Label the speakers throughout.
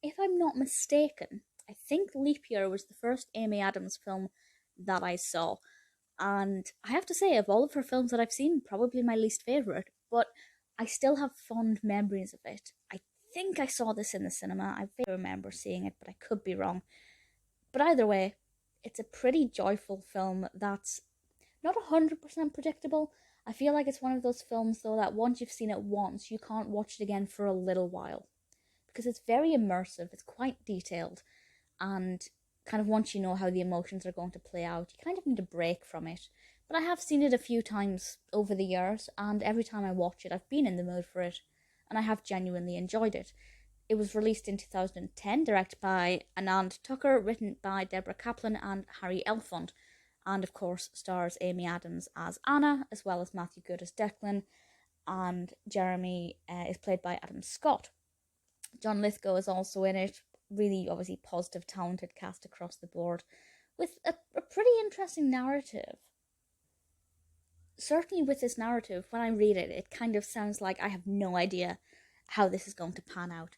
Speaker 1: if I'm not mistaken, I think Leap Year was the first Amy Adams film that I saw. And I have to say, of all of her films that I've seen, probably my least favourite, but I still have fond memories of it. I think I saw this in the cinema. I vaguely remember seeing it, but I could be wrong. But either way, it's a pretty joyful film that's not 100% predictable. I feel like it's one of those films, though, that once you've seen it once, you can't watch it again for a little while. Because it's very immersive, it's quite detailed, and kind of once you know how the emotions are going to play out, you kind of need a break from it. But I have seen it a few times over the years, and every time I watch it, I've been in the mood for it, and I have genuinely enjoyed it. It was released in 2010, directed by Anand Tucker, written by Deborah Kaplan and Harry Elfont, and of course stars Amy Adams as Anna, as well as Matthew Goode as Declan, and Jeremy is played by Adam Scott. John Lithgow is also in it. Really, obviously, positive, talented cast across the board, with a pretty interesting narrative. Certainly with this narrative, when I read it, it kind of sounds like I have no idea how this is going to pan out.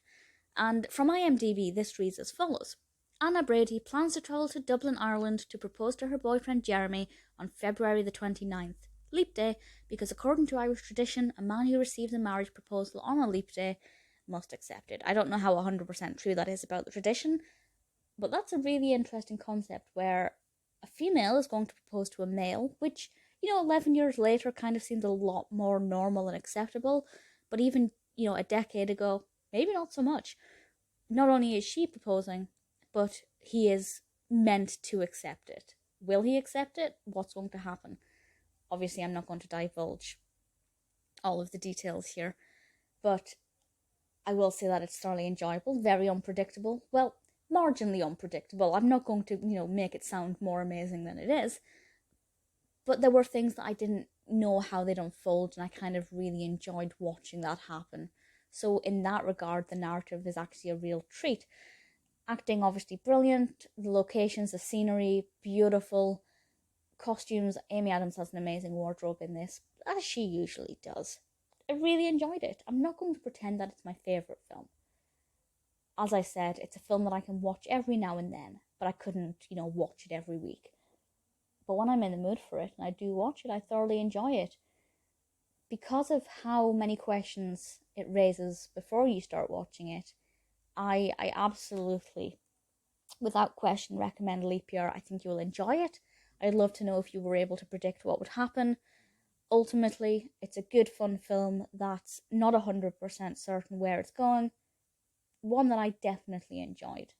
Speaker 1: And from IMDb, this reads as follows. Anna Brady plans to travel to Dublin, Ireland to propose to her boyfriend Jeremy on February the 29th, Leap Day, because according to Irish tradition, a man who receives a marriage proposal on a leap day must accept it. I don't know how 100% true that is about the tradition, but that's a really interesting concept where a female is going to propose to a male, which, 11 years later kind of seems a lot more normal and acceptable, but even, a decade ago, maybe not so much. Not only is she proposing, but he is meant to accept it. Will he accept it? What's going to happen? Obviously, I'm not going to divulge all of the details here, but I will say that it's thoroughly enjoyable, very unpredictable. Well, marginally unpredictable. I'm not going to, make it sound more amazing than it is. But there were things that I didn't know how they'd unfold, and I kind of really enjoyed watching that happen. So in that regard, the narrative is actually a real treat. Acting obviously brilliant, the locations, the scenery, beautiful. Costumes, Amy Adams has an amazing wardrobe in this, as she usually does. I really enjoyed it. I'm not going to pretend that it's my favourite film. As I said, it's a film that I can watch every now and then, but I couldn't, watch it every week. But when I'm in the mood for it, and I do watch it, I thoroughly enjoy it. Because of how many questions it raises before you start watching it, I absolutely, without question, recommend Leap Year. I think you will enjoy it. I'd love to know if you were able to predict what would happen. Ultimately, it's a good, fun film that's not 100% certain where it's going. One that I definitely enjoyed.